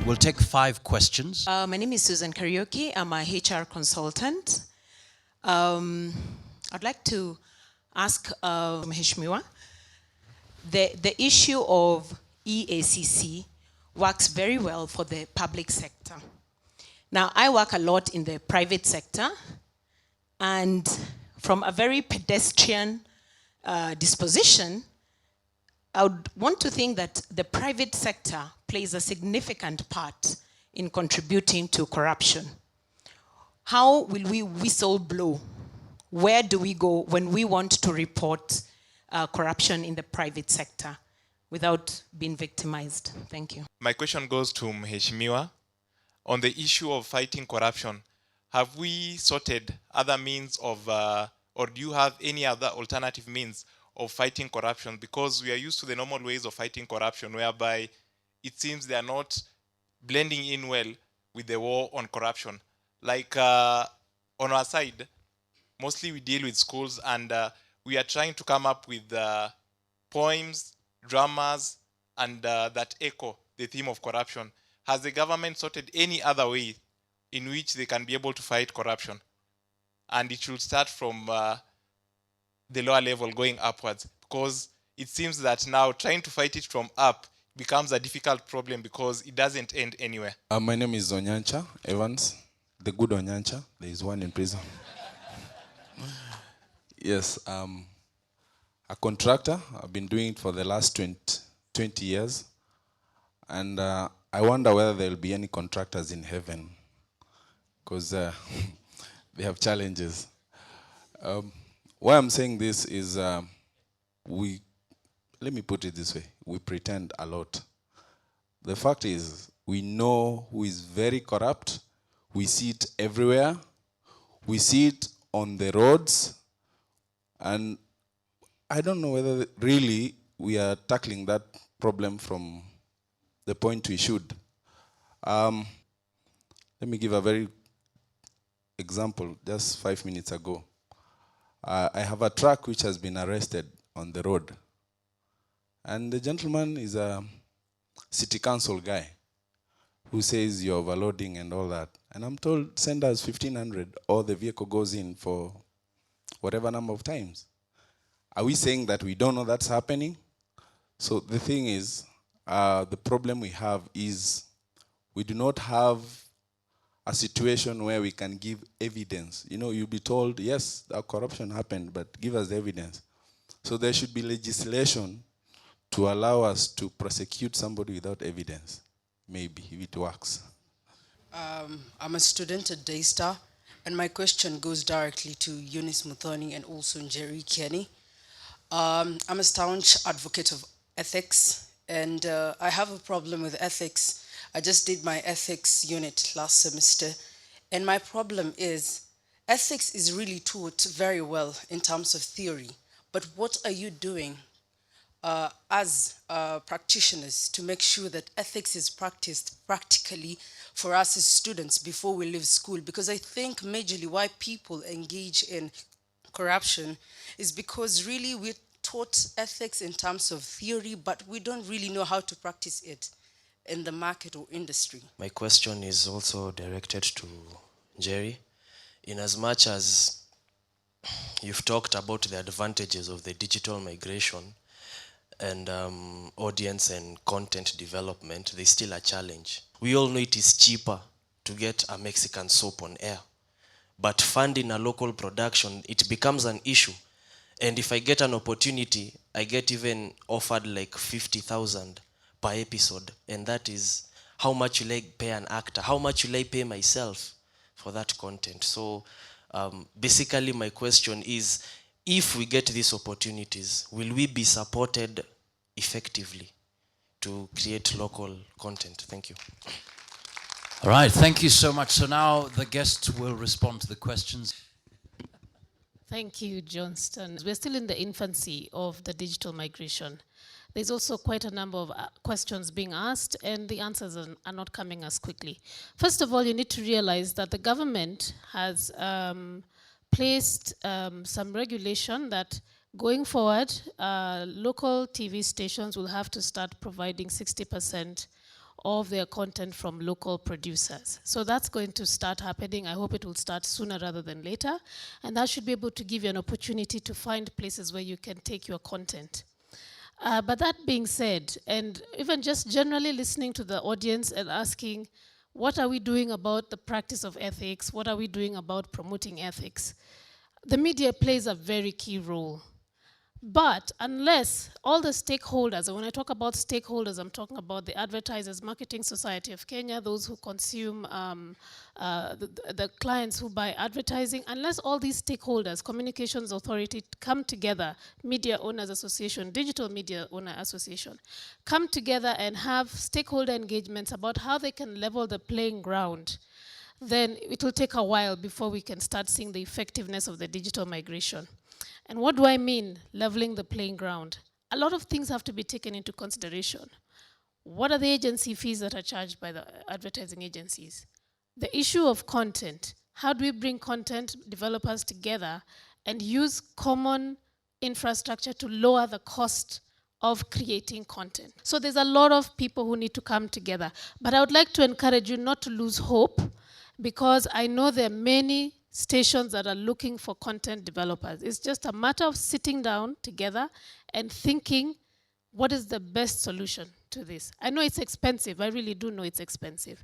We'll take 5 questions. My name is Susan Karaoke. I'm a HR consultant. I'd like to ask Mheshimiwa, the issue of EACC works very well for the public sector. Now, I work a lot in the private sector, and from a very pedestrian disposition, I would want to think that the private sector plays a significant part in contributing to corruption. How will we whistle blow? Where do we go when we want to report corruption in the private sector without being victimized? Thank you. My question goes to Mheshimiwa. On the issue of fighting corruption, have we sorted other means of, or do you have any other alternative means of fighting corruption? Because we are used to the normal ways of fighting corruption, whereby it seems they are not blending in well with the war on corruption. Like on our side, mostly we deal with schools, and we are trying to come up with poems, dramas, and that echo the theme of corruption. Has the government sorted any other way in which they can be able to fight corruption? And it should start from the lower level going upwards, because it seems that now trying to fight it from up becomes a difficult problem because it doesn't end anywhere. My name is Onyancha Evans, the good Onyancha. There is one in prison. Yes, a contractor. I've been doing it for the last 20 years. And I wonder whether there will be any contractors in heaven, because they have challenges. Why I'm saying this is let me put it this way, we pretend a lot. The fact is, we know who is very corrupt. We see it everywhere. We see it on the roads. And I don't know whether really we are tackling that problem from the point we should. Let me give a very example. Just 5 minutes ago, I have a truck which has been arrested on the road. And the gentleman is a city council guy who says you're overloading and all that. And I'm told, send us 1,500 or the vehicle goes in for whatever number of times. Are we saying that we don't know that's happening? So the thing is, the problem we have is we do not have a situation where we can give evidence. You know, you'll be told, yes, that corruption happened, but give us the evidence. So there should be legislation to allow us to prosecute somebody without evidence, maybe, if it works. I'm a student at Daystar, and my question goes directly to Eunice Muthoni and also Njeri Kenny. I'm a staunch advocate of ethics, and I have a problem with ethics. I just did my ethics unit last semester, and my problem is ethics is really taught very well in terms of theory, but what are you doing as practitioners to make sure that ethics is practiced practically for us as students before we leave school? Because I think majorly why people engage in corruption is because really we're taught ethics in terms of theory, but we don't really know how to practice it in the market or industry. My question is also directed to Jerry. In as much as you've talked about the advantages of the digital migration and audience and content development, there's still a challenge. We all know it is cheaper to get a Mexican soap on air, but funding a local production, it becomes an issue. And if I get an opportunity, I get even offered like 50,000 per episode, and that is how much will I pay an actor, how much will I pay myself for that content. So basically my question is, if we get these opportunities, will we be supported effectively to create local content? Thank you. All right, thank you so much. So now the guests will respond to the questions. Thank you, Johnston. We're still in the infancy of the digital migration. There's also quite a number of questions being asked, and the answers are not coming as quickly. First of all, you need to realize that the government has placed some regulation that going forward, local TV stations will have to start providing 60% of their content from local producers. So that's going to start happening. I hope it will start sooner rather than later. And that should be able to give you an opportunity to find places where you can take your content. But that being said, and even just generally listening to the audience and asking, what are we doing about the practice of ethics? What are we doing about promoting ethics? The media plays a very key role. But unless all the stakeholders, and when I talk about stakeholders, I'm talking about the Advertisers Marketing Society of Kenya, those who consume, the clients who buy advertising, unless all these stakeholders, Communications Authority, come together, Media Owners Association, Digital Media Owner Association, come together and have stakeholder engagements about how they can level the playing ground, then it will take a while before we can start seeing the effectiveness of the digital migration. And what do I mean, leveling the playing ground? A lot of things have to be taken into consideration. What are the agency fees that are charged by the advertising agencies? The issue of content. How do we bring content developers together and use common infrastructure to lower the cost of creating content? So there's a lot of people who need to come together. But I would like to encourage you not to lose hope, because I know there are many stations that are looking for content developers. It's just a matter of sitting down together and thinking, what is the best solution to this? I know it's expensive. I really do know it's expensive.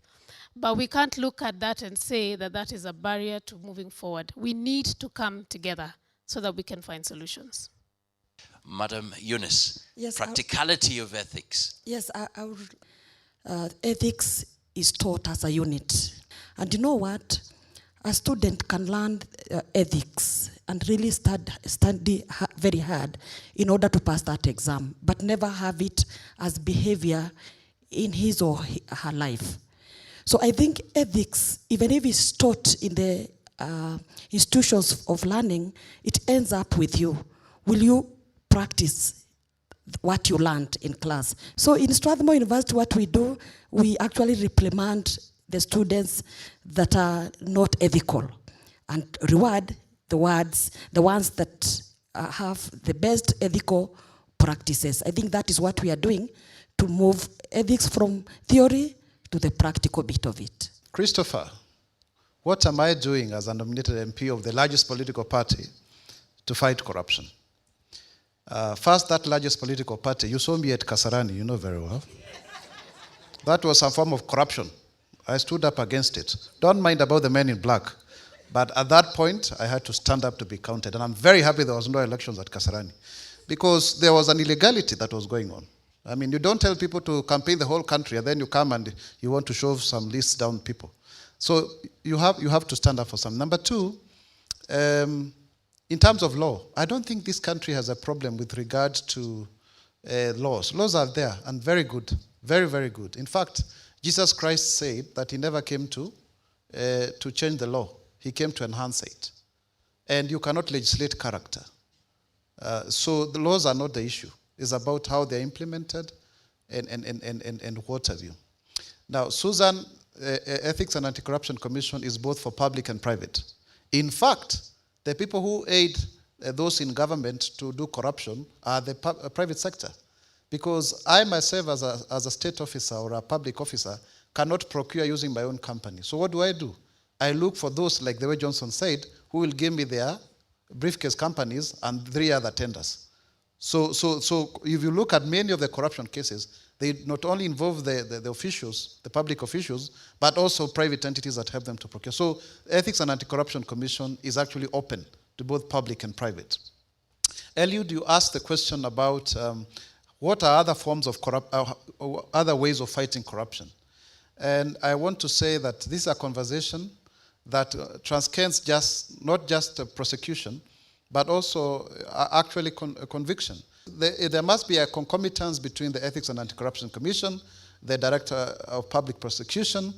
But we can't look at that and say that that is a barrier to moving forward. We need to come together so that we can find solutions. Madam Eunice, Yes, practicality of ethics. Yes, ethics is taught as a unit. And you know what? A student can learn ethics and really study very hard in order to pass that exam, but never have it as behavior in his or her life. So I think ethics, even if it's taught in the institutions of learning, it ends up with you. Will you practice what you learned in class? So in Strathmore University, what we do, we actually reprimand the students that are not ethical and reward the ones that have the best ethical practices. I think that is what we are doing to move ethics from theory to the practical bit of it. Christopher, what am I doing as a nominated MP of the largest political party to fight corruption? First, that largest political party, you saw me at Kasarani, you know very well. That was some form of corruption. I stood up against it. Don't mind about the men in black. But at that point, I had to stand up to be counted. And I'm very happy there was no elections at Kasarani, because there was an illegality that was going on. I mean, you don't tell people to campaign the whole country, and then you come and you want to shove some lists down people. So you have to stand up for some. Number two, in terms of law, I don't think this country has a problem with regard to laws. Laws are there and very good, very, very good. In fact, Jesus Christ said that he never came to change the law. He came to enhance it. And you cannot legislate character. So the laws are not the issue. It's about how they're implemented and what have you. Now, Susan, Ethics and Anti-Corruption Commission is both for public and private. In fact, the people who aid those in government to do corruption are the private sector. Because I myself, as a state officer or a public officer, cannot procure using my own company. So what do? I look for those, like the way Johnson said, who will give me their briefcase companies and 3 other tenders. So if you look at many of the corruption cases, they not only involve the officials, the public officials, but also private entities that help them to procure. So Ethics and Anti-Corruption Commission is actually open to both public and private. Eliud, you asked the question about what are other forms of other ways of fighting corruption? And I want to say that this is a conversation that transcends not just prosecution, but also actually conviction. There must be a concomitance between the Ethics and Anti-Corruption Commission, the Director of Public Prosecution,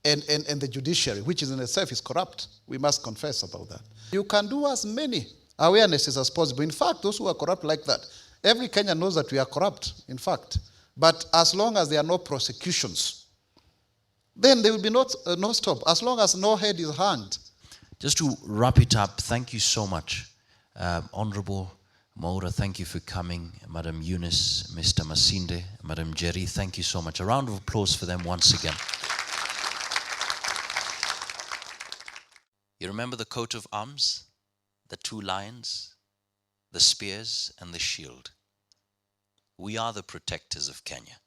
and the judiciary, which in itself is corrupt. We must confess about that. You can do as many awarenesses as possible. In fact, those who are corrupt like that, every Kenyan knows that we are corrupt, in fact. But as long as there are no prosecutions, then there will be no stop. As long as no head is hanged. Just to wrap it up, thank you so much, Honorable Maura, thank you for coming. Madam Eunice, Mr. Masinde, Madam Jerry, thank you so much. A round of applause for them once again. You remember the coat of arms? The 2 lions, the spears, and the shield. We are the protectors of Kenya.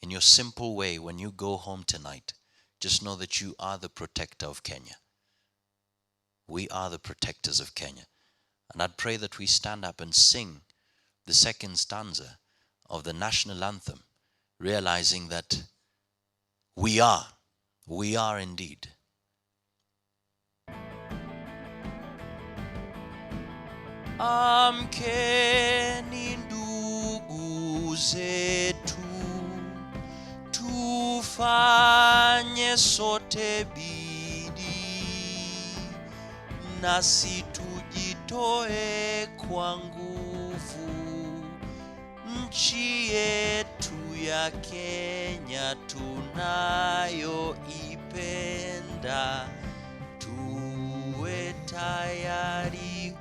In your simple way, when you go home tonight, just know that you are the protector of Kenya. We are the protectors of Kenya. And I'd pray that we stand up and sing the second stanza of the national anthem, realizing that we are indeed. Amkeni ndugu zetu, tufanye sote bidii, nasi tujitoe kwa nguvu, nchi yetu ya Kenya tunayoipenda, tuwe tayari